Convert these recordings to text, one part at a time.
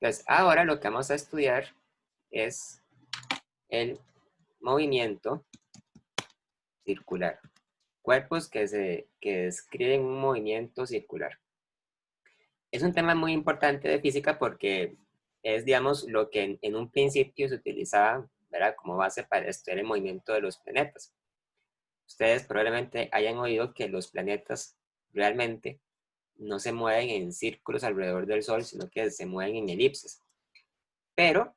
Entonces, ahora lo que vamos a estudiar es el movimiento circular. Cuerpos que describen un movimiento circular. Es un tema muy importante de física porque es, digamos, lo que en un principio se utilizaba, ¿verdad?, como base para estudiar el movimiento de los planetas. Ustedes probablemente hayan oído que los planetas realmente no se mueven en círculos alrededor del Sol, sino que se mueven en elipses. Pero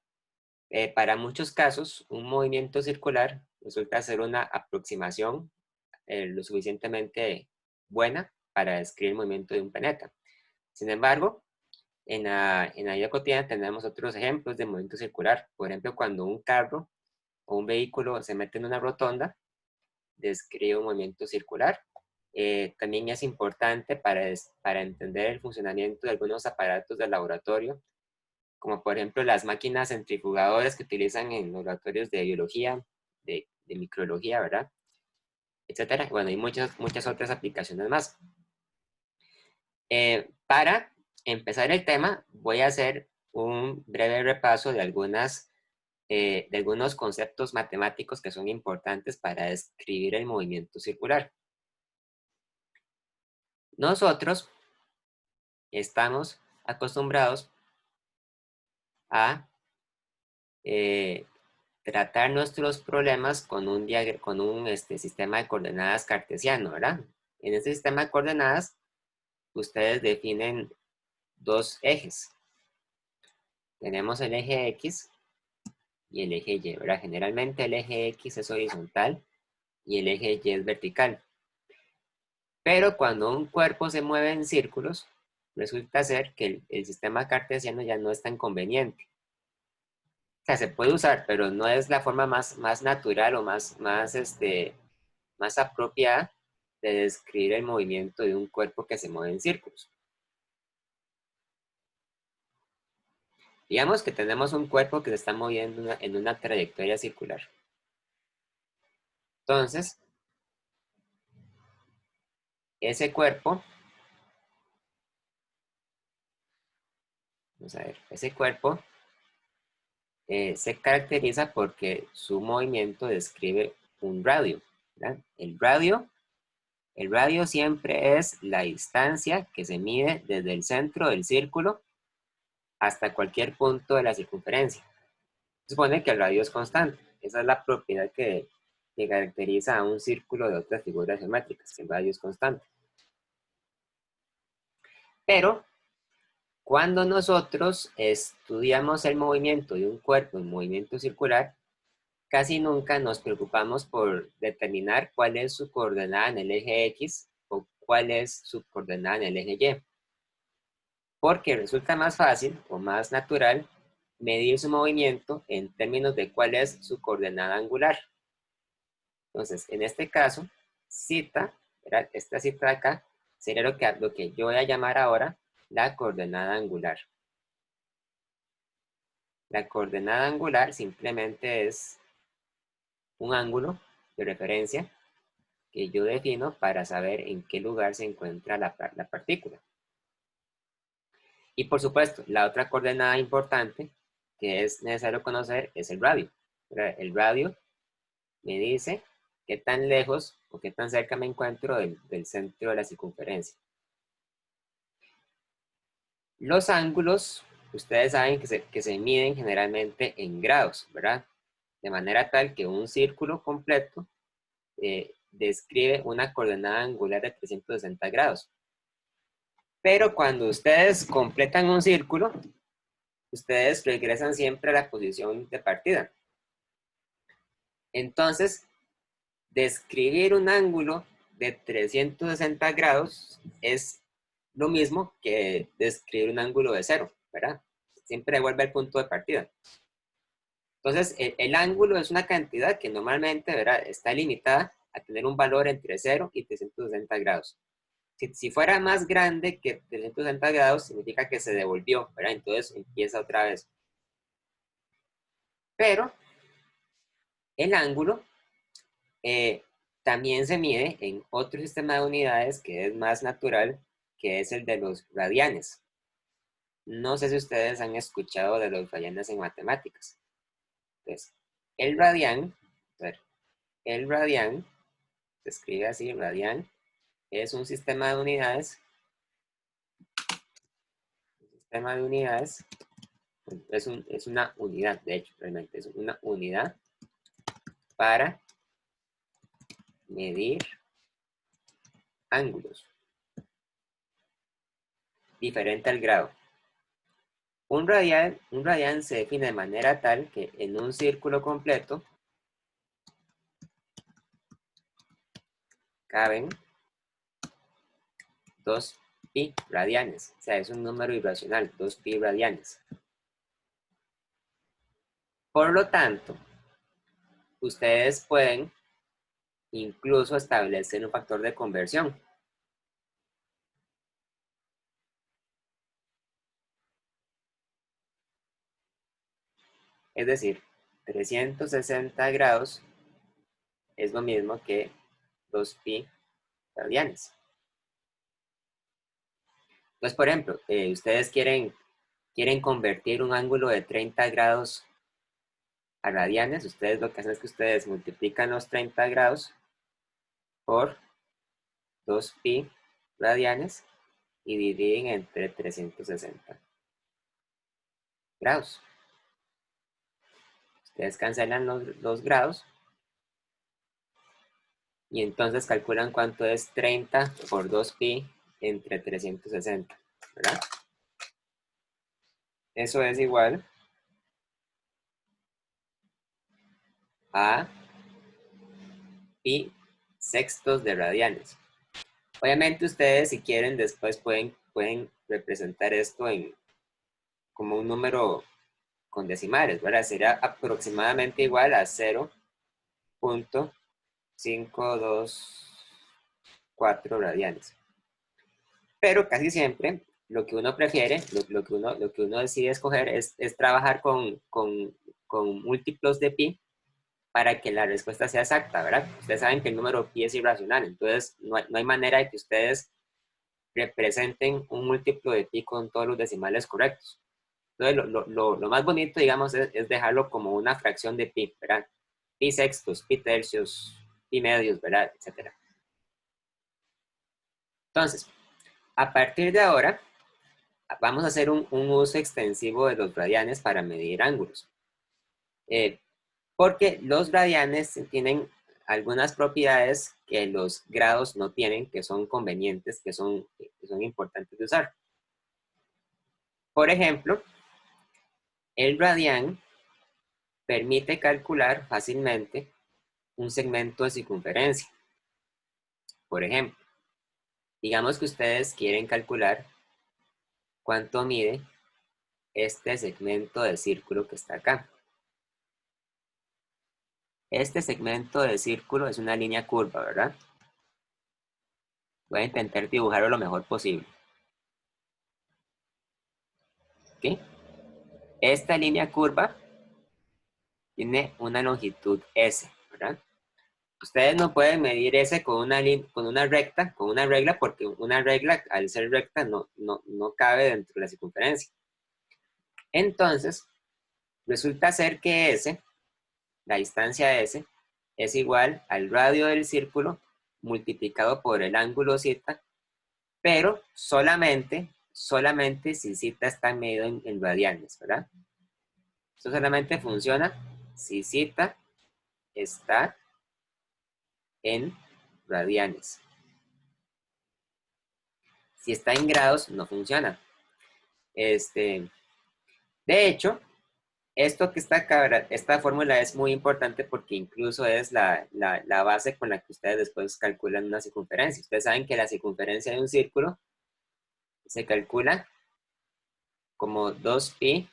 para muchos casos, un movimiento circular resulta ser una aproximación lo suficientemente buena para describir el movimiento de un planeta. Sin embargo, en la vida cotidiana tenemos otros ejemplos de movimiento circular. Por ejemplo, cuando un carro o un vehículo se mete en una rotonda, describe un movimiento circular. También es importante para entender el funcionamiento de algunos aparatos del laboratorio, como por ejemplo las máquinas centrifugadoras que utilizan en laboratorios de biología, de microbiología, ¿verdad?, etcétera. Bueno, y muchas otras aplicaciones más. Para empezar el tema, voy a hacer un breve repaso de algunos conceptos matemáticos que son importantes para describir el movimiento circular. Nosotros estamos acostumbrados a tratar nuestros problemas con un sistema de coordenadas cartesiano, ¿verdad? En este sistema de coordenadas, ustedes definen dos ejes. Tenemos el eje X y el eje Y, ¿verdad? Generalmente el eje X es horizontal y el eje Y es vertical. Pero cuando un cuerpo se mueve en círculos, resulta ser que el sistema cartesiano ya no es tan conveniente. O sea, se puede usar, pero no es la forma más natural o más apropiada de describir el movimiento de un cuerpo que se mueve en círculos. Digamos que tenemos un cuerpo que se está moviendo en una trayectoria circular. Entonces, ese cuerpo, vamos a ver, ese cuerpo se caracteriza porque su movimiento describe un radio, ¿verdad? El radio siempre es la distancia que se mide desde el centro del círculo hasta cualquier punto de la circunferencia. Se supone que el radio es constante. Esa es la propiedad que caracteriza a un círculo de otras figuras geométricas, que el radio es constante. Pero cuando nosotros estudiamos el movimiento de un cuerpo en movimiento circular, casi nunca nos preocupamos por determinar cuál es su coordenada en el eje X o cuál es su coordenada en el eje Y. Porque resulta más fácil o más natural medir su movimiento en términos de cuál es su coordenada angular. Entonces, en este caso, esta cita de acá, sería lo que yo voy a llamar ahora la coordenada angular. La coordenada angular simplemente es un ángulo de referencia que yo defino para saber en qué lugar se encuentra la partícula. Y por supuesto, la otra coordenada importante que es necesario conocer es el radio. El radio me dice qué tan lejos o qué tan cerca me encuentro del centro de la circunferencia. Los ángulos, ustedes saben que se miden generalmente en grados, ¿verdad? De manera tal que un círculo completo describe una coordenada angular de 360 grados. Pero cuando ustedes completan un círculo, ustedes regresan siempre a la posición de partida. Entonces, describir un ángulo de 360 grados es lo mismo que describir un ángulo de cero, ¿verdad? Siempre vuelve al punto de partida. Entonces, el ángulo es una cantidad que normalmente, ¿verdad?, está limitada a tener un valor entre 0 y 360 grados. Si fuera más grande que 360 grados, significa que se devolvió, ¿verdad? Entonces empieza otra vez. Pero el ángulo también se mide en otro sistema de unidades que es más natural, que es el de los radianes. No sé si ustedes han escuchado de los radianes en matemáticas. Entonces, el radián, a ver, el radián, se escribe así, radián, es un sistema de unidades, es una unidad, de hecho, realmente es una unidad para medir ángulos, diferente al grado. Un radián se define de manera tal que en un círculo completo caben 2pi radianes. O sea, es un número irracional, 2pi radianes. Por lo tanto, ustedes pueden incluso establecer un factor de conversión. Es decir, 360 grados es lo mismo que 2pi radianes. Entonces, por ejemplo, ustedes quieren convertir un ángulo de 30 grados a radianes. Ustedes lo que hacen es que ustedes multiplican los 30 grados por 2pi radianes y dividen entre 360 grados. Ustedes cancelan los grados y entonces calculan cuánto es 30 por 2pi entre 360, ¿verdad? Eso es igual a pi sextos de radianes. Obviamente ustedes si quieren después pueden representar esto como un número con decimales, ¿verdad? Sería aproximadamente igual a 0.524 radianes. Pero casi siempre lo que uno prefiere, lo que uno decide escoger es trabajar con múltiplos de pi para que la respuesta sea exacta, ¿verdad? Ustedes saben que el número pi es irracional, entonces no hay manera de que ustedes representen un múltiplo de pi con todos los decimales correctos. Entonces, lo más bonito, digamos, es dejarlo como una fracción de pi, ¿verdad? Pi sextos, pi tercios, pi medios, ¿verdad? Etcétera. Entonces, a partir de ahora, vamos a hacer un uso extensivo de los radianes para medir ángulos. Porque los radianes tienen algunas propiedades que los grados no tienen, que son convenientes, que son importantes de usar. Por ejemplo, el radián permite calcular fácilmente un segmento de circunferencia. Por ejemplo, digamos que ustedes quieren calcular cuánto mide este segmento de círculo que está acá. Este segmento de círculo es una línea curva, ¿verdad? Voy a intentar dibujarlo lo mejor posible. ¿Ok? Esta línea curva tiene una longitud S, ¿verdad? Ustedes no pueden medir S con una regla, porque una regla, al ser recta, no cabe dentro de la circunferencia. Entonces, resulta ser que S, la distancia S, es igual al radio del círculo multiplicado por el ángulo θ, pero solamente si θ está medido en radianes, ¿verdad? Esto solamente funciona si θ está en radianes. Si está en grados, no funciona. De hecho, esto que está acá, esta fórmula es muy importante porque incluso es la base con la que ustedes después calculan una circunferencia. Ustedes saben que la circunferencia de un círculo se calcula como 2pi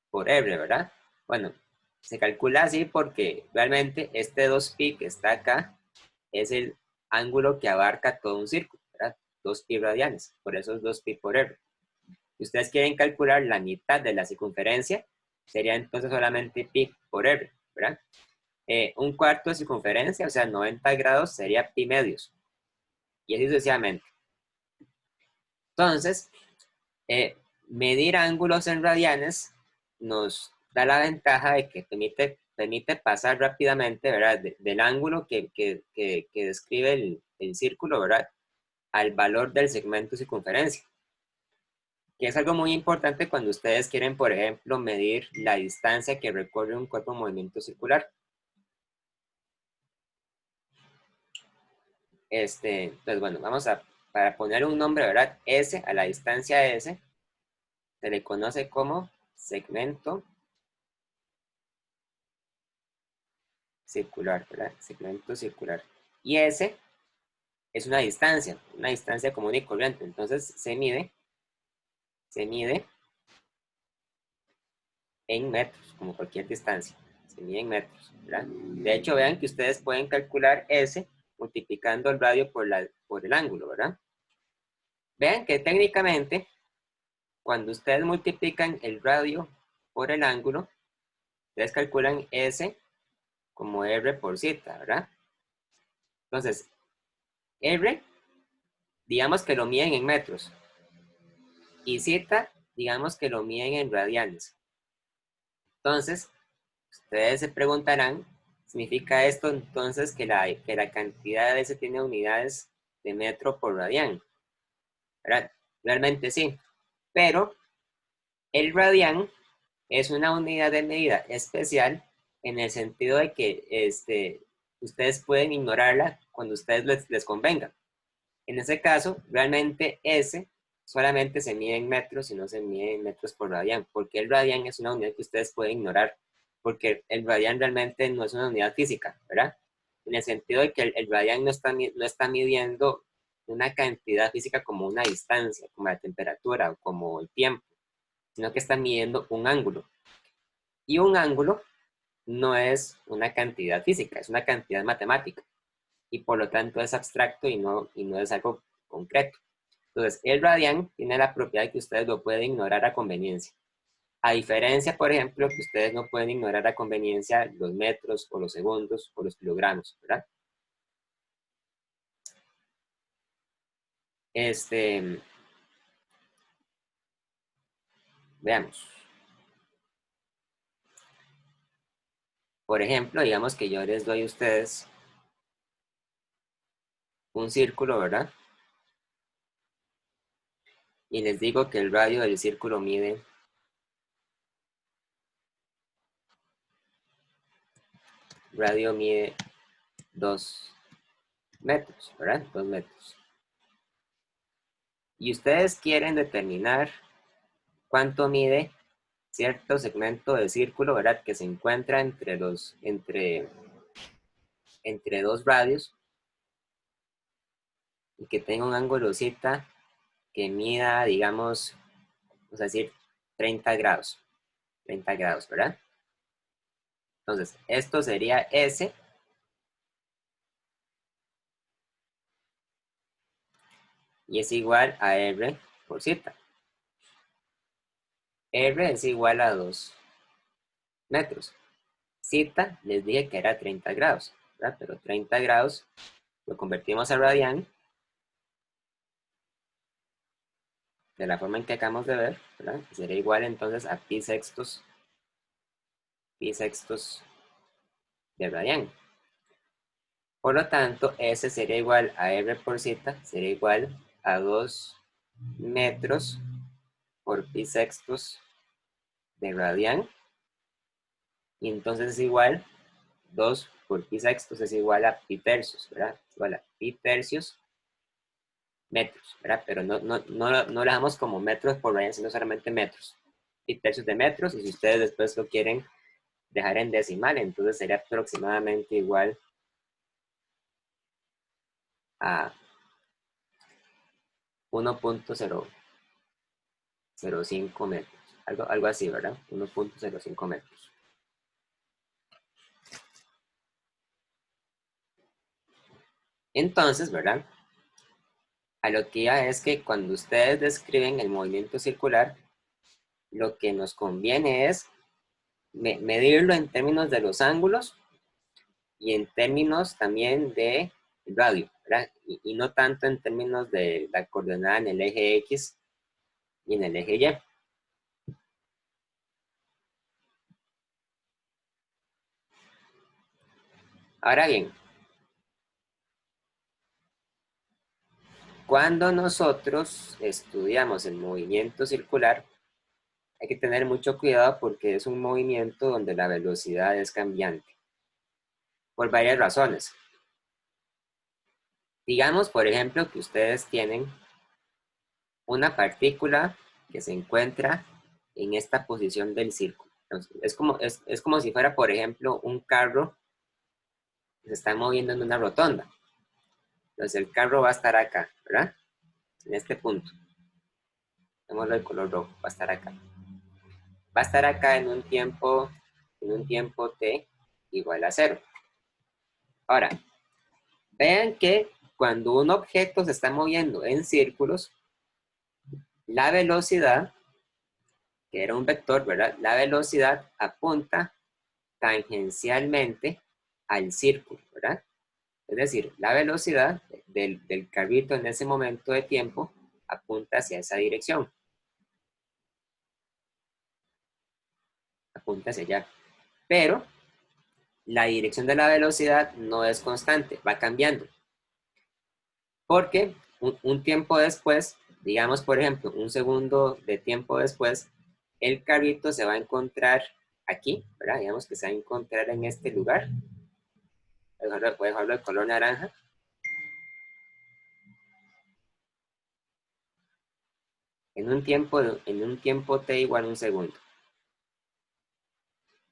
por r, ¿verdad? Bueno, se calcula así porque realmente este 2pi que está acá es el ángulo que abarca todo un círculo, ¿verdad? 2pi radianes, por eso es 2pi por r. Si ustedes quieren calcular la mitad de la circunferencia, sería entonces solamente pi por r, ¿verdad? Un cuarto de circunferencia, o sea, 90 grados, sería pi medios. Y así sucesivamente. Entonces, Medir ángulos en radianes nos da la ventaja de que permite pasar rápidamente, ¿verdad? Del ángulo que describe el círculo, ¿verdad? Al valor del segmento de circunferencia, que es algo muy importante cuando ustedes quieren, por ejemplo, medir la distancia que recorre un cuerpo en movimiento circular. Entonces, bueno, para poner un nombre, ¿verdad? S, a la distancia S, se le conoce como segmento circular, ¿verdad? Segmento circular. Y S es una distancia común y corriente. Entonces, se mide en metros, como cualquier distancia. Se mide en metros, ¿verdad? De hecho, vean que ustedes pueden calcular S multiplicando el radio por el ángulo, ¿verdad? Vean que técnicamente, cuando ustedes multiplican el radio por el ángulo, ustedes calculan S como R por zeta, ¿verdad? Entonces, R, digamos que lo miden en metros, y zeta, digamos que lo miden en radianes. Entonces, ustedes se preguntarán, ¿significa esto entonces que la cantidad de S tiene unidades de metro por radián? ¿Verdad? Realmente sí, pero el radián es una unidad de medida especial en el sentido de que ustedes pueden ignorarla cuando a ustedes les convenga. En ese caso, realmente S solamente se mide en metros y no se mide en metros por radián, porque el radián es una unidad que ustedes pueden ignorar, porque el radián realmente no es una unidad física, ¿verdad? En el sentido de que el radián no está midiendo una cantidad física como una distancia, como la temperatura o como el tiempo, sino que está midiendo un ángulo. Y un ángulo no es una cantidad física, es una cantidad matemática. Y por lo tanto es abstracto y no es algo concreto. Entonces, el radián tiene la propiedad que ustedes lo pueden ignorar a conveniencia. A diferencia, por ejemplo, que ustedes no pueden ignorar a conveniencia los metros o los segundos o los kilogramos, ¿verdad? Veamos. Por ejemplo, digamos que yo les doy a ustedes un círculo, ¿verdad? Y les digo que el radio del círculo mide 2 metros, ¿verdad? 2 metros. Y ustedes quieren determinar cuánto mide cierto segmento de círculo, ¿verdad? Que se encuentra entre dos radios y que tenga un ángulo zeta que mida, digamos, vamos a decir, 30 grados. 30 grados, ¿verdad? Entonces, esto sería S y es igual a R por zeta. R es igual a 2 metros. Zeta les dije que era 30 grados, ¿verdad? Pero 30 grados lo convertimos a radián de la forma en que acabamos de ver, ¿verdad? Sería igual entonces a pi sextos de radián. Por lo tanto, S sería igual a R por zeta, sería igual a 2 metros por pi sextos de radián. Y entonces es igual, 2 por pi sextos es igual a pi tercios, ¿verdad? Igual a pi tercios metros, ¿verdad? Pero no lo dejamos como metros por radián, sino solamente metros. Pi tercios de metros, y si ustedes después lo quieren dejar en decimal, entonces sería aproximadamente igual a 1.005 metros. Algo así, ¿verdad? 1.05 metros. Entonces, ¿verdad? A lo que ya es que cuando ustedes describen el movimiento circular, lo que nos conviene es medirlo en términos de los ángulos y en términos también de radio, ¿verdad? No tanto en términos de la coordenada en el eje X y en el eje Y. Ahora bien, cuando nosotros estudiamos el movimiento circular, hay que tener mucho cuidado porque es un movimiento donde la velocidad es cambiante, por varias razones. Digamos, por ejemplo, que ustedes tienen una partícula que se encuentra en esta posición del círculo. Entonces, es como si fuera, por ejemplo, un carro que se está moviendo en una rotonda. Entonces el carro va a estar acá, ¿verdad? En este punto. Tenemos el color rojo, va a estar acá. Va a estar acá en un tiempo t igual a 0. Ahora, vean que cuando un objeto se está moviendo en círculos, la velocidad, que era un vector, ¿verdad? La velocidad apunta tangencialmente al círculo, ¿verdad? Es decir, la velocidad del carrito en ese momento de tiempo apunta hacia esa dirección, apunta hacia allá. Pero la dirección de la velocidad no es constante, va cambiando. Porque un tiempo después, digamos por ejemplo, un segundo de tiempo después, el carrito se va a encontrar aquí, ¿verdad? Digamos que se va a encontrar en este lugar. Voy a dejarlo de color naranja. En un tiempo t igual a un segundo.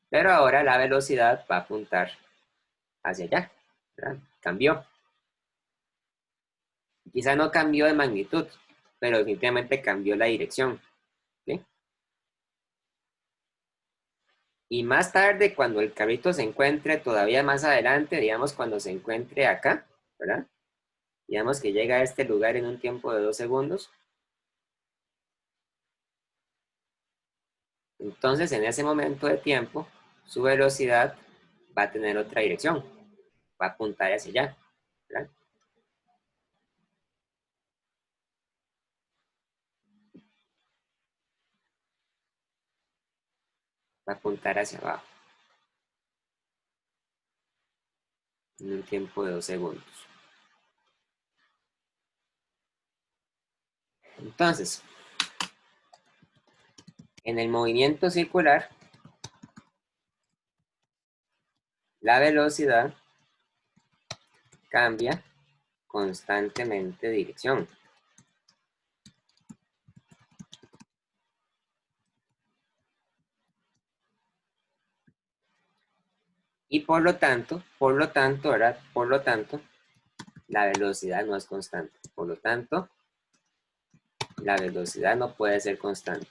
Pero ahora la velocidad va a apuntar hacia allá, ¿verdad? Cambió. Quizá no cambió de magnitud, pero definitivamente cambió la dirección, ¿sí? Y más tarde, cuando el carrito se encuentre todavía más adelante, digamos cuando se encuentre acá, ¿verdad? Digamos que llega a este lugar en un tiempo de 2 segundos. Entonces, en ese momento de tiempo, su velocidad va a tener otra dirección, va a apuntar hacia allá, ¿verdad? Va a apuntar hacia abajo en un tiempo de 2 segundos. Entonces, en el movimiento circular, la velocidad cambia constantemente de dirección. Y ¿verdad? Por lo tanto, la velocidad no es constante. Por lo tanto, la velocidad no puede ser constante.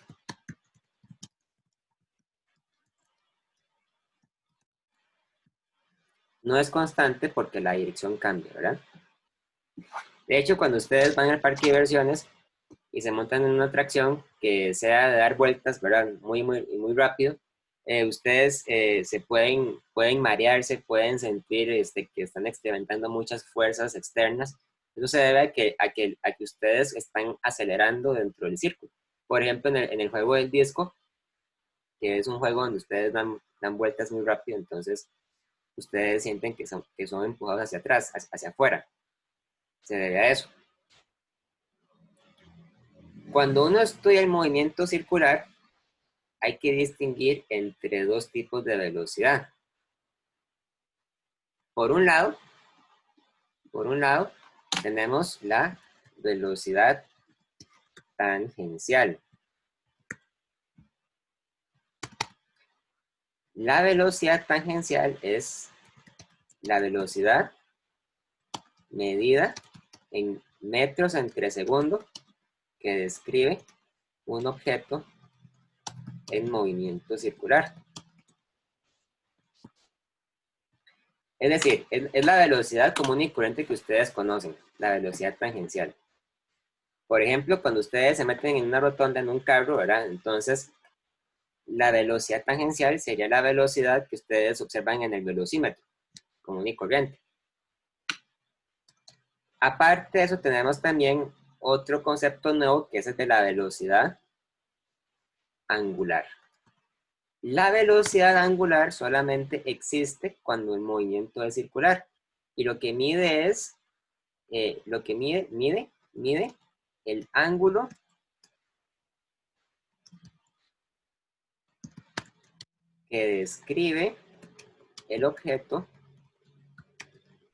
No es constante porque la dirección cambia, ¿verdad? De hecho, cuando ustedes van al parque de diversiones y se montan en una atracción que sea de dar vueltas, ¿verdad? Muy rápido, ustedes pueden marearse, pueden sentir que están experimentando muchas fuerzas externas. Eso se debe a que ustedes están acelerando dentro del círculo. Por ejemplo, en el juego del disco, que es un juego donde ustedes dan vueltas muy rápido, entonces ustedes sienten que son empujados hacia atrás, hacia afuera. Se debe a eso. Cuando uno estudia el movimiento circular, hay que distinguir entre dos tipos de velocidad. Por un lado, por un lado tenemos la velocidad tangencial. La velocidad tangencial es la velocidad medida en metros entre segundo que describe un objeto en movimiento circular. Es decir, es la velocidad común y corriente que ustedes conocen, la velocidad tangencial. Por ejemplo, cuando ustedes se meten en una rotonda en un carro, ¿verdad? Entonces, la velocidad tangencial sería la velocidad que ustedes observan en el velocímetro, común y corriente. Aparte de eso, tenemos también otro concepto nuevo que es el de la velocidad angular. La velocidad angular solamente existe cuando el movimiento es circular. Y lo que mide es, mide el ángulo que describe el objeto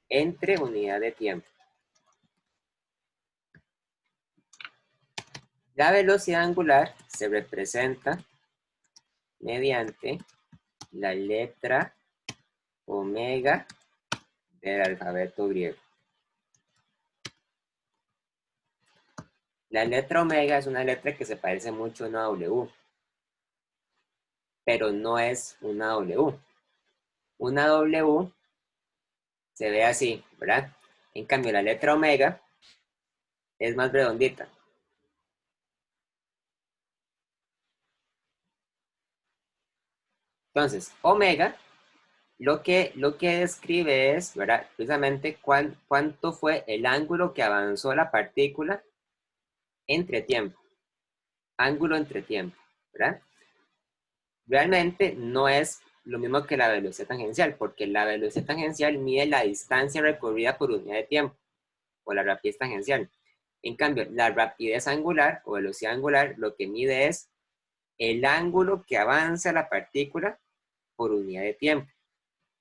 entre unidad de tiempo. La velocidad angular se representa mediante la letra omega del alfabeto griego. La letra omega es una letra que se parece mucho a una W, pero no es una W. Una W se ve así, ¿verdad? En cambio, la letra omega es más redondita. Entonces, omega lo que describe es, ¿verdad? Precisamente cuánto fue el ángulo que avanzó la partícula entre tiempo. Ángulo entre tiempo, ¿verdad? Realmente no es lo mismo que la velocidad tangencial, porque la velocidad tangencial mide la distancia recorrida por unidad de tiempo, o la rapidez tangencial. En cambio, la rapidez angular o velocidad angular lo que mide es el ángulo que avanza la partícula por unidad de tiempo.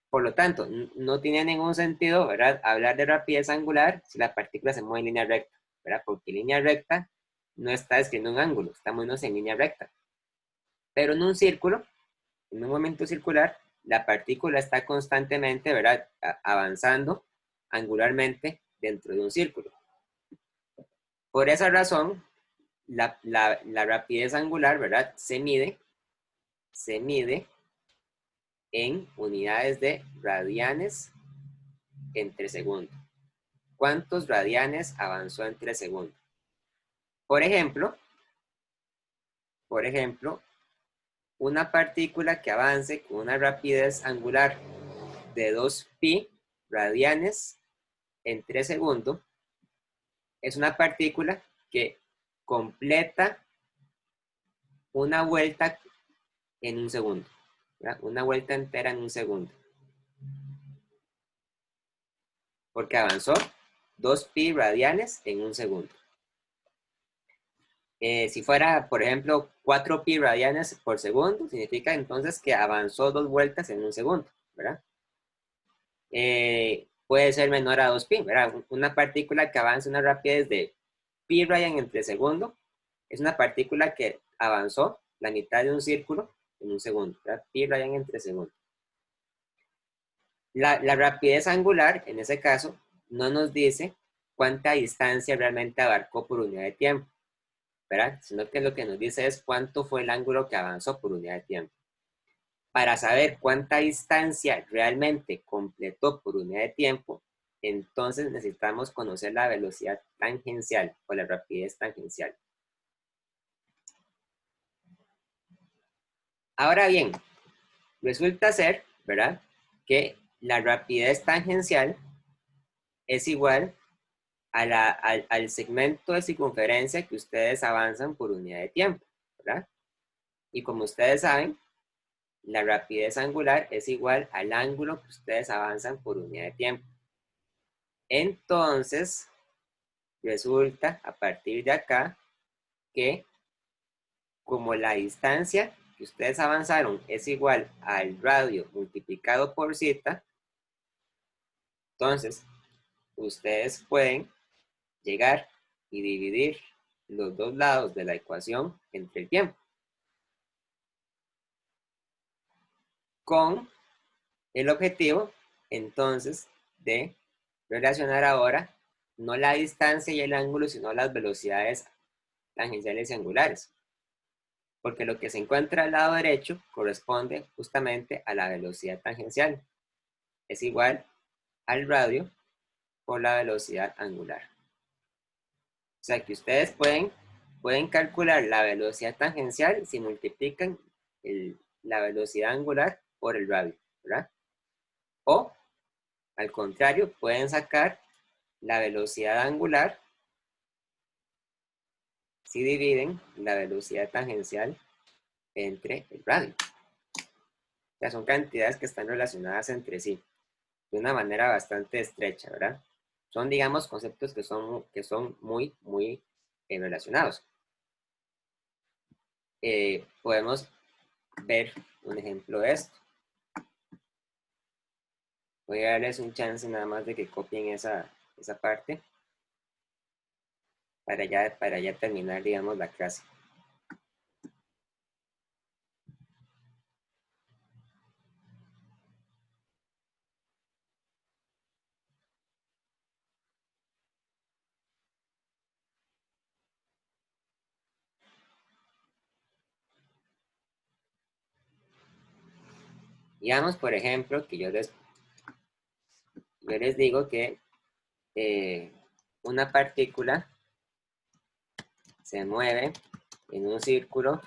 Por lo tanto, no tiene ningún sentido, ¿verdad?, hablar de rapidez angular si la partícula se mueve en línea recta, ¿verdad? Porque línea recta no está describiendo un ángulo, está moviéndose en línea recta. Pero en un círculo, en un momento circular, la partícula está constantemente, ¿verdad?, avanzando angularmente dentro de un círculo. Por esa razón, la rapidez angular, ¿verdad?, se mide en unidades de radianes entre segundo. ¿Cuántos radianes avanzó entre segundo? Por ejemplo, una partícula que avance con una rapidez angular de 2pi radianes entre segundo es una partícula que completa una vuelta en un segundo, ¿verdad? Una vuelta entera en un segundo. Porque avanzó 2pi radianes en un segundo. Si fuera, por ejemplo, 4pi radianes por segundo, significa entonces que avanzó 2 vueltas en un segundo, ¿verdad? Puede ser menor a 2pi, ¿verdad? Una partícula que avanza una rapidez de pi radian entre segundo es una partícula que avanzó la mitad de un círculo en un segundo, ¿verdad? Pi radian entre segundo. La rapidez angular, en ese caso, no nos dice cuánta distancia realmente abarcó por unidad de tiempo, ¿verdad? Sino que lo que nos dice es cuánto fue el ángulo que avanzó por unidad de tiempo. Para saber cuánta distancia realmente completó por unidad de tiempo, entonces necesitamos conocer la velocidad tangencial o la rapidez tangencial. Ahora bien, resulta ser, ¿verdad?, que la rapidez tangencial es igual al segmento de circunferencia que ustedes avanzan por unidad de tiempo, ¿verdad? Y como ustedes saben, la rapidez angular es igual al ángulo que ustedes avanzan por unidad de tiempo. Entonces, resulta a partir de acá que como la distancia que ustedes avanzaron es igual al radio multiplicado por zeta, entonces ustedes pueden llegar y dividir los dos lados de la ecuación entre el tiempo, con el objetivo entonces de relacionar ahora no la distancia y el ángulo, sino las velocidades tangenciales y angulares. Porque lo que se encuentra al lado derecho corresponde justamente a la velocidad tangencial. Es igual al radio por la velocidad angular. O sea que ustedes pueden calcular la velocidad tangencial si multiplican la velocidad angular por el radio, ¿verdad? O, al contrario, pueden sacar la velocidad angular si dividen la velocidad tangencial entre el radio. sea, son cantidades que están relacionadas entre sí de una manera bastante estrecha, ¿verdad? Son, digamos, conceptos que son muy, muy relacionados. Podemos ver un ejemplo de esto. Voy a darles un chance nada más de que copien esa parte para ya terminar, digamos, la clase. Digamos, por ejemplo, que yo les digo que una partícula se mueve en un círculo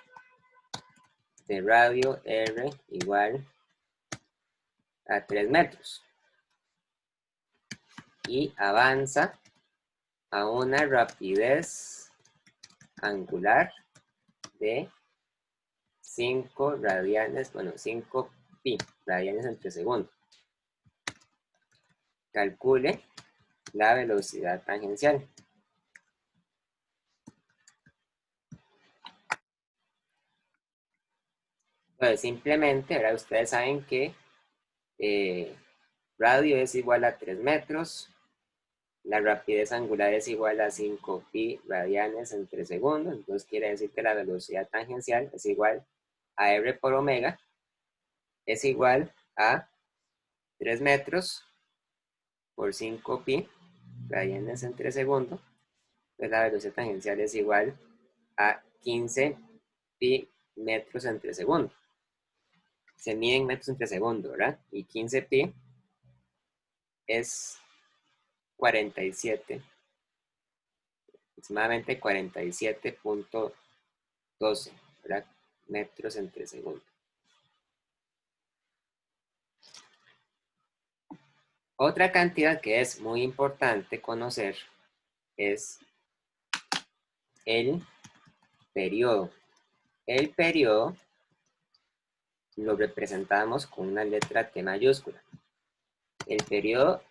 de radio r igual a 3 metros y avanza a una rapidez angular de 5 radianes, bueno, 5 pi radianes entre segundo. Calcule la velocidad tangencial. Pues simplemente, ahora ustedes saben que radio es igual a 3 metros, la rapidez angular es igual a 5 pi radianes entre segundo, entonces quiere decir que la velocidad tangencial es igual a r por omega, es igual a 3 metros por 5 pi radianes entre segundo, pues la velocidad tangencial es igual a 15 pi metros entre segundo. Se mide en metros entre segundo, ¿verdad? Y 15 pi es 47, aproximadamente 47.12, ¿verdad? Metros entre segundo. Otra cantidad que es muy importante conocer es el periodo. El periodo lo representamos con una letra T mayúscula. El periodo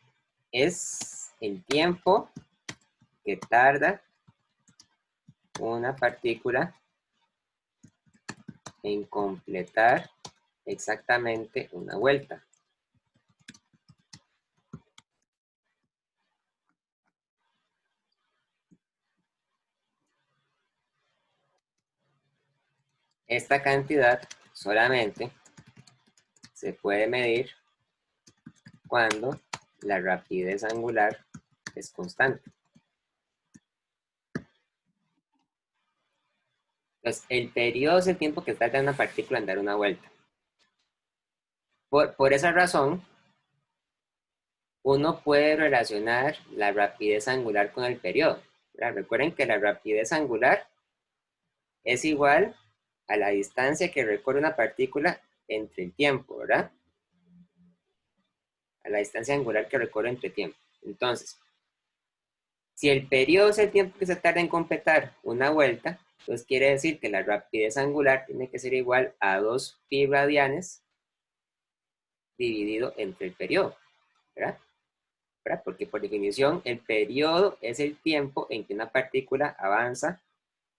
es el tiempo que tarda una partícula en completar exactamente una vuelta. Esta cantidad solamente se puede medir cuando la rapidez angular es constante. Entonces, el periodo es el tiempo que tarda una partícula en dar una vuelta. Por esa razón, uno puede relacionar la rapidez angular con el periodo. ¿Verdad? Recuerden que la rapidez angular es igual a la distancia que recorre una partícula entre el tiempo, ¿verdad? A la distancia angular que recorre entre tiempo. Entonces, si el periodo es el tiempo que se tarda en completar una vuelta, entonces quiere decir que la rapidez angular tiene que ser igual a 2 pi radianes dividido entre el periodo, ¿verdad? Porque por definición el periodo es el tiempo en que una partícula avanza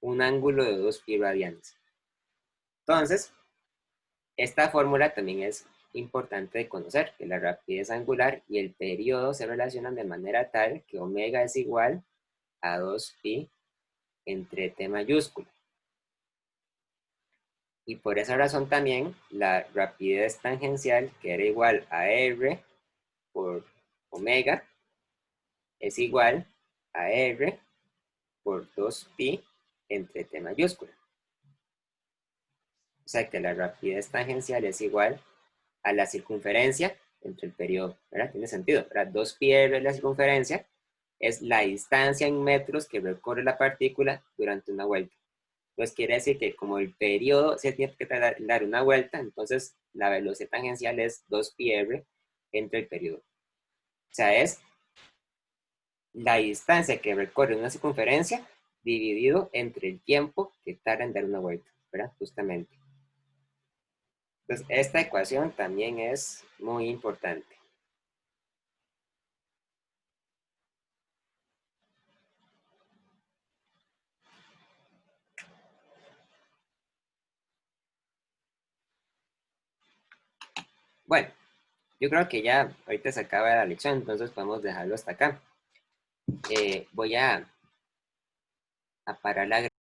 un ángulo de 2 pi radianes. Entonces, esta fórmula también es importante de conocer, que la rapidez angular y el periodo se relacionan de manera tal que omega es igual a 2 pi entre t mayúscula. Y por esa razón también la rapidez tangencial, que era igual a r por omega, es igual a r por 2 pi entre t mayúscula. O sea que la rapidez tangencial es igual a la circunferencia entre el periodo, ¿verdad? Tiene sentido, ¿verdad? 2 pi r es la circunferencia, es la distancia en metros que recorre la partícula durante una vuelta. Entonces quiere decir que como el periodo se tiene que dar una vuelta, entonces la velocidad tangencial es 2 pi r entre el periodo. O sea, es la distancia que recorre una circunferencia dividido entre el tiempo que tarda en dar una vuelta, ¿verdad? Justamente. Entonces, esta ecuación también es muy importante. Bueno, yo creo que ya ahorita se acaba la lección, entonces podemos dejarlo hasta acá. Voy a parar la